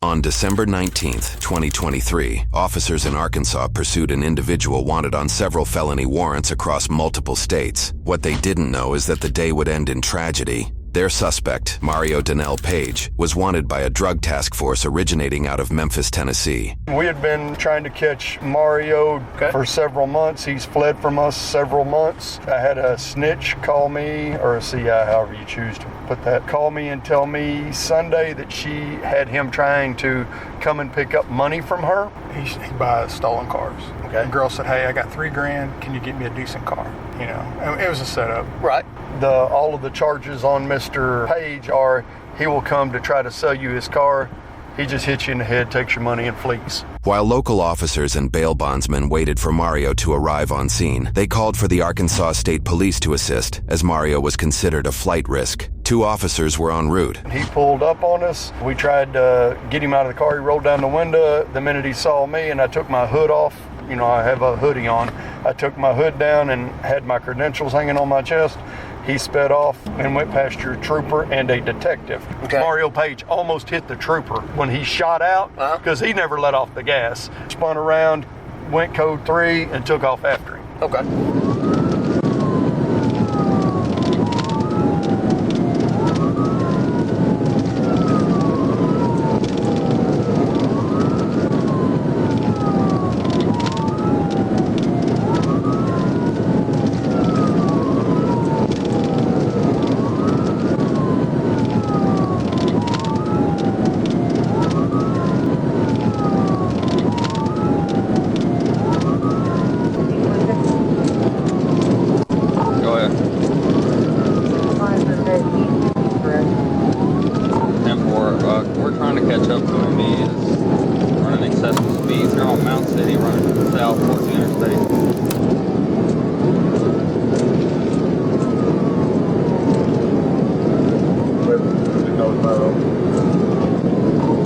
On December 19th, 2023, officers in Arkansas pursued an individual wanted on several felony warrants across multiple states. What they didn't know is that the day would end in tragedy. Their suspect, Mario Donnell Page, was wanted by a drug task force originating out of Memphis, Tennessee. We had been trying to catch Mario for several months. He's fled from us several months. I had a snitch call me, or a CI, however you choose to put that, call me and tell me Sunday that she had him trying to come and pick up money from her. He buys stolen cars. Okay. The girl said, "Hey, I got $3,000. Can you get me a decent car?" You know, it was a setup. Right. All of the charges on Mr. Page are he will come to try to sell you his car. He just hits you in the head, takes your money, and flees. While local officers and bail bondsmen waited for Mario to arrive on scene, they called for the Arkansas State Police to assist, as Mario was considered a flight risk. 2 officers were en route. He pulled up on us. We tried to get him out of the car. He rolled down the window. The minute he saw me, and I took my hood off, you know, I have a hoodie on. I took my hood down and had my credentials hanging on my chest. He sped off and went past your trooper and a detective. Okay. Mario Page almost hit the trooper when he shot out because he never let off the gas. Spun around, went code 3, and took off after him. Okay. We're trying to catch up to him. He is running excessive speeds. They're on Mount City, running south towards the interstate.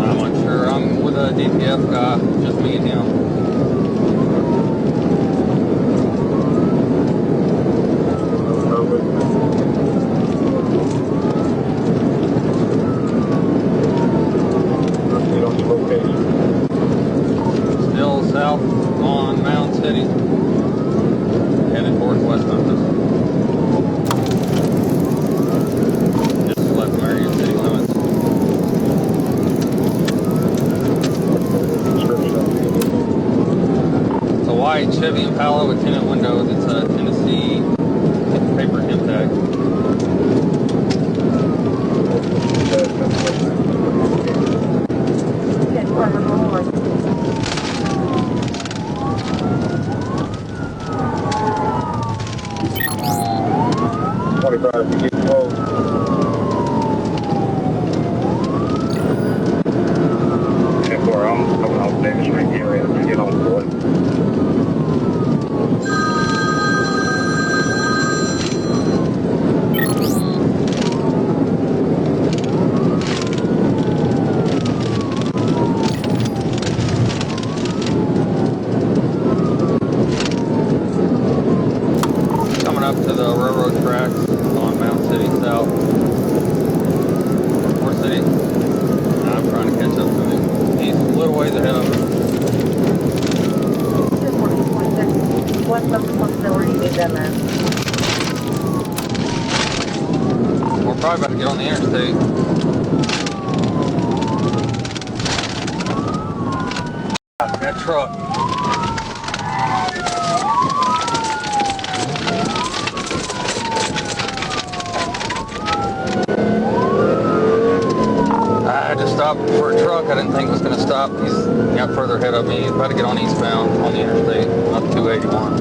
I'm unsure. I'm with a DPF guy, just me and him. Still south on Mound City, headed towards West Memphis. Just left Marion city limits. It's a white Chevy Impala with tinted windows. It's a Tennessee paper hemp tag. I'm coming off Davis Street area to get on the Coming up to the railroad tracks on Mount City South. More City. I'm trying to catch up to him. He's a little ways ahead of us. What's the possibility of that? We're probably about to get on the interstate. That truck. I just stopped for a truck. I didn't think it was going to stop. He's got further ahead of me. He's about to get on eastbound on the interstate, up 281.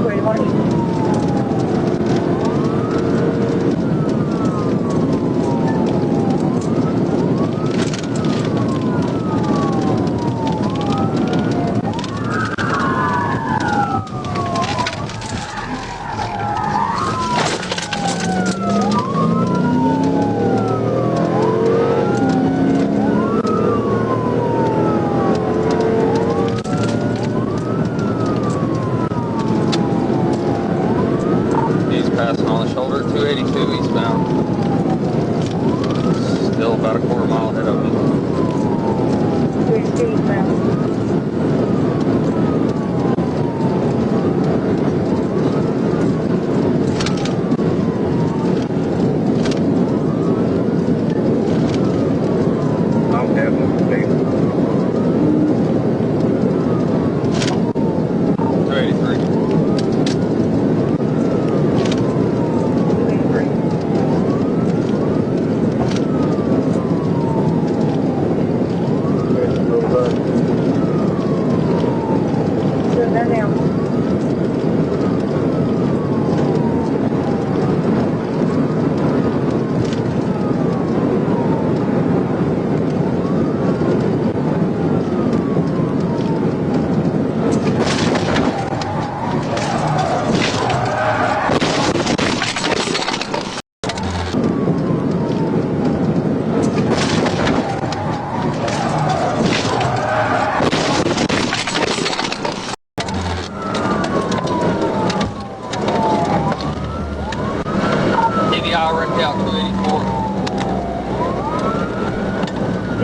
281.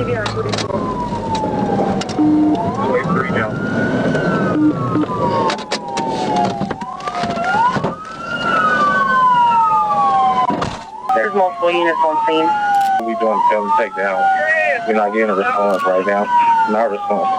CVR footage roll. 283 now. There's multiple units on scene. We doing felony takedown. We're not getting a response right now. Not a response.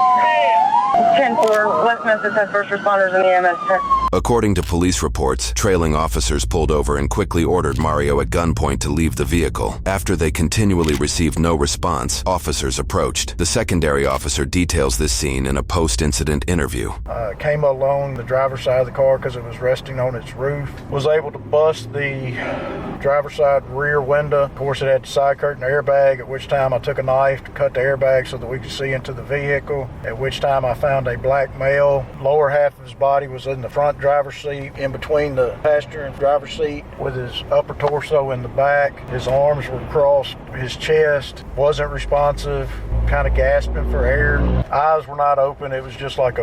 10-4, West Memphis has first responders in the EMS tent. According to police reports, trailing officers pulled over and quickly ordered Mario at gunpoint to leave the vehicle. After they continually received no response, officers approached. The secondary officer details this scene in a post-incident interview. Came along the driver's side of the car because it was resting on its roof. Was able to bust the driver's side rear window. Of course, it had the side curtain airbag, at which time I took a knife to cut the airbag so that we could see into the vehicle, at which time I found a black male. Lower half of his body was in the front driver's seat, in between the passenger and driver's seat, with his upper torso in the back. His arms were crossed, his chest wasn't responsive, kind of gasping for air. Eyes were not open. It was just like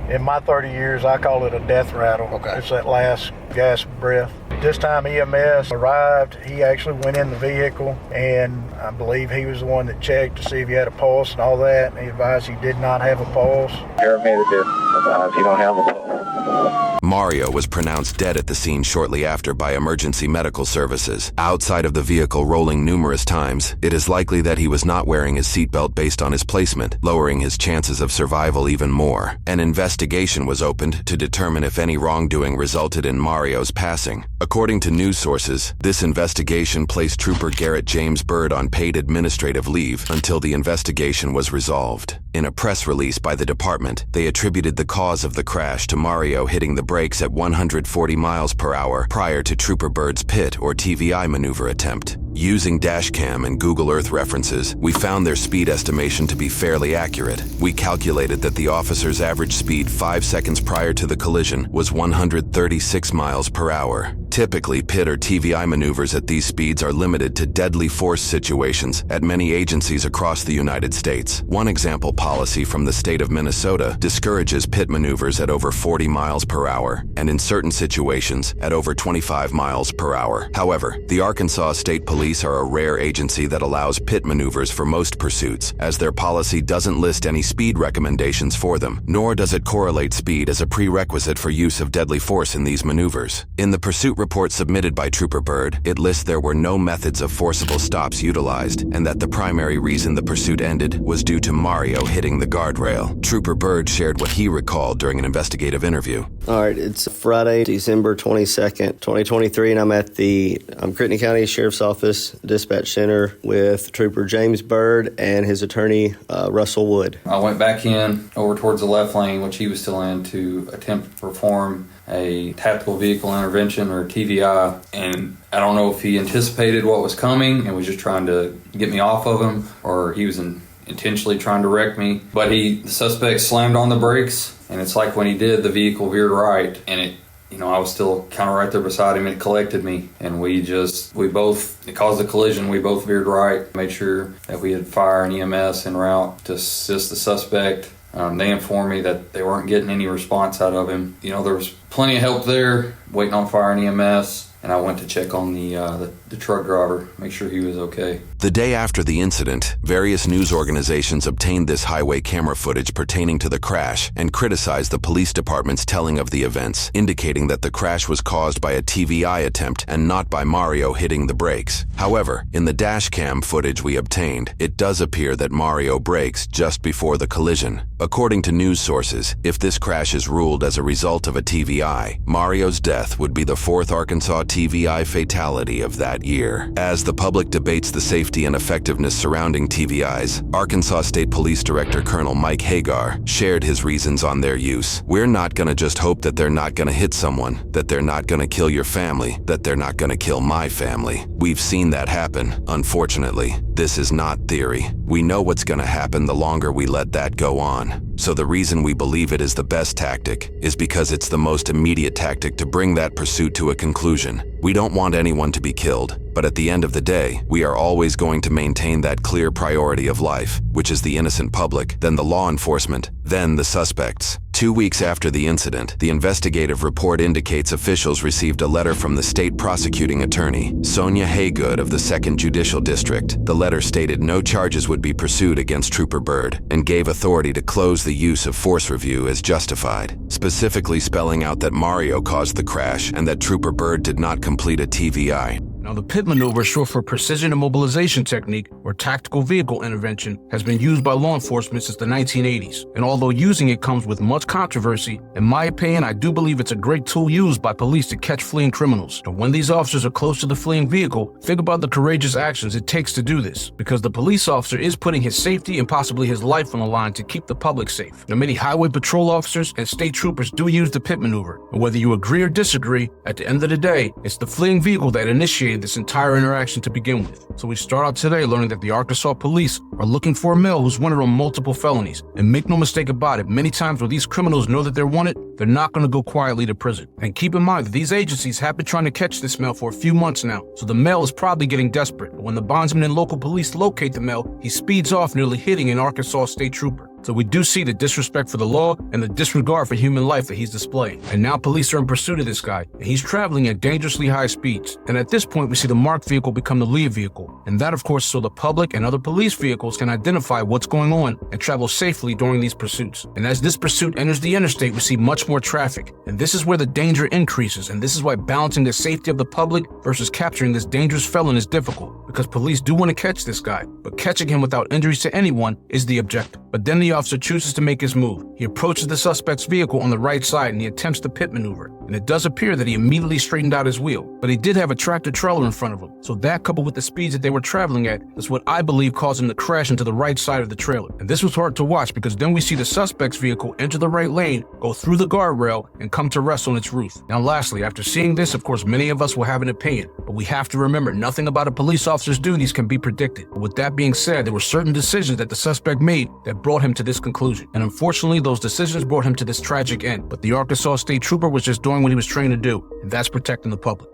in my 30 years, I call it a death rattle. Okay. It's that last gasp of breath. This time EMS arrived. He actually went in the vehicle, and I believe he was the one that checked to see if he had a pulse and all that. And he advised he did not have a pulse. Paramedic advised you don't have a pulse. Mario was pronounced dead at the scene shortly after by emergency medical services. Outside of the vehicle rolling numerous times, it is likely that he was not wearing his seatbelt based on his placement, lowering his chances of survival even more. An investigation was opened to determine if any wrongdoing resulted in Mario's passing. According to news sources, this investigation placed Trooper Garrett James Byrd on paid administrative leave until the investigation was resolved. In a press release by the department, they attributed the cause of the crash to Mario hitting the brakes at 140 miles per hour prior to Trooper Byrd's pit or TVI maneuver attempt. Using dashcam and Google Earth references, we found their speed estimation to be fairly accurate. We calculated that the officer's average speed 5 seconds prior to the collision was 136 miles per hour. Typically, pit or TVI maneuvers at these speeds are limited to deadly force situations at many agencies across the United States. One example policy from the state of Minnesota discourages pit maneuvers at over 40 miles per hour, and in certain situations, at over 25 miles per hour. However, the Arkansas State Police are a rare agency that allows pit maneuvers for most pursuits, as their policy doesn't list any speed recommendations for them, nor does it correlate speed as a prerequisite for use of deadly force in these maneuvers. In the pursuit report submitted by Trooper Byrd, it lists there were no methods of forcible stops utilized, and that the primary reason the pursuit ended was due to Mario hitting the guardrail. Trooper Byrd shared what he recalled during an investigative interview. All right, it's Friday, December 22nd, 2023, and I'm at the Crittenden County Sheriff's Office Dispatch Center with Trooper James Byrd and his attorney, Russell Wood. I went back in over towards the left lane, which he was still in, to attempt to perform a tactical vehicle intervention or TVI, and I don't know if he anticipated what was coming and was just trying to get me off of him, or he was intentionally trying to wreck me. But the suspect slammed on the brakes, and it's like when he did, the vehicle veered right, and I was still kind of right there beside him. It collected me, and it caused a collision. We both veered right, made sure that we had fire and EMS en route to assist the suspect. They informed me that they weren't getting any response out of him. There was plenty of help there, waiting on fire and EMS, and I went to check on the truck driver, make sure he was okay. The day after the incident, various news organizations obtained this highway camera footage pertaining to the crash and criticized the police department's telling of the events, indicating that the crash was caused by a TVI attempt and not by Mario hitting the brakes. However, in the dash cam footage we obtained, it does appear that Mario brakes just before the collision. According to news sources, if this crash is ruled as a result of a TVI, Mario's death would be the fourth Arkansas TVI fatality of that year. As the public debates the safety and effectiveness surrounding TVIs, Arkansas State Police Director Colonel Mike Hagar shared his reasons on their use. We're not gonna just hope that they're not gonna hit someone, that they're not gonna kill your family, that they're not gonna kill my family. We've seen that happen, unfortunately. This is not theory. We know what's gonna happen the longer we let that go on. So the reason we believe it is the best tactic is because it's the most immediate tactic to bring that pursuit to a conclusion. We don't want anyone to be killed, but at the end of the day, we are always going to maintain that clear priority of life, which is the innocent public, then the law enforcement, then the suspects. 2 weeks after the incident, the investigative report indicates officials received a letter from the state prosecuting attorney, Sonia Haygood of the 2nd Judicial District. The letter stated no charges would be pursued against Trooper Byrd and gave authority to close the use of force review as justified, specifically spelling out that Mario caused the crash and that Trooper Byrd did not complete a TVI. Now, the PIT maneuver is short for Precision Immobilization Technique, or Tactical Vehicle Intervention, has been used by law enforcement since the 1980s. And although using it comes with much controversy, in my opinion, I do believe it's a great tool used by police to catch fleeing criminals. And when these officers are close to the fleeing vehicle, think about the courageous actions it takes to do this, because the police officer is putting his safety and possibly his life on the line to keep the public safe. Now, many highway patrol officers and state troopers do use the PIT maneuver, and whether you agree or disagree, at the end of the day, it's the fleeing vehicle that initiated this entire interaction to begin with. So we start out today learning that the Arkansas police are looking for a male who's wanted on multiple felonies. And make no mistake about it, many times when these criminals know that they're wanted, they're not going to go quietly to prison. And keep in mind that these agencies have been trying to catch this male for a few months now, so the male is probably getting desperate. But when the bondsman and local police locate the male, he speeds off, nearly hitting an Arkansas state trooper. So we do see the disrespect for the law and the disregard for human life that he's displaying. And now police are in pursuit of this guy, and he's traveling at dangerously high speeds. And at this point, we see the marked vehicle become the lead vehicle. And that, of course, so the public and other police vehicles can identify what's going on and travel safely during these pursuits. And as this pursuit enters the interstate, we see much more traffic. And this is where the danger increases. And this is why balancing the safety of the public versus capturing this dangerous felon is difficult, because police do want to catch this guy, but catching him without injuries to anyone is the objective. But then the officer chooses to make his move. He approaches the suspect's vehicle on the right side and he attempts the PIT maneuver. And it does appear that he immediately straightened out his wheel, but he did have a tractor trailer in front of him. So that, coupled with the speeds that they were traveling at, is what I believe caused him to crash into the right side of the trailer. And this was hard to watch because then we see the suspect's vehicle enter the right lane, go through the guardrail, and come to rest on its roof. Now lastly, after seeing this, of course, many of us will have an opinion, but we have to remember nothing about a police officer's duties can be predicted. But with that being said, there were certain decisions that the suspect made that brought him to this conclusion. And unfortunately, those decisions brought him to this tragic end. But the Arkansas State Trooper was just doing what he was trained to do, and that's protecting the public.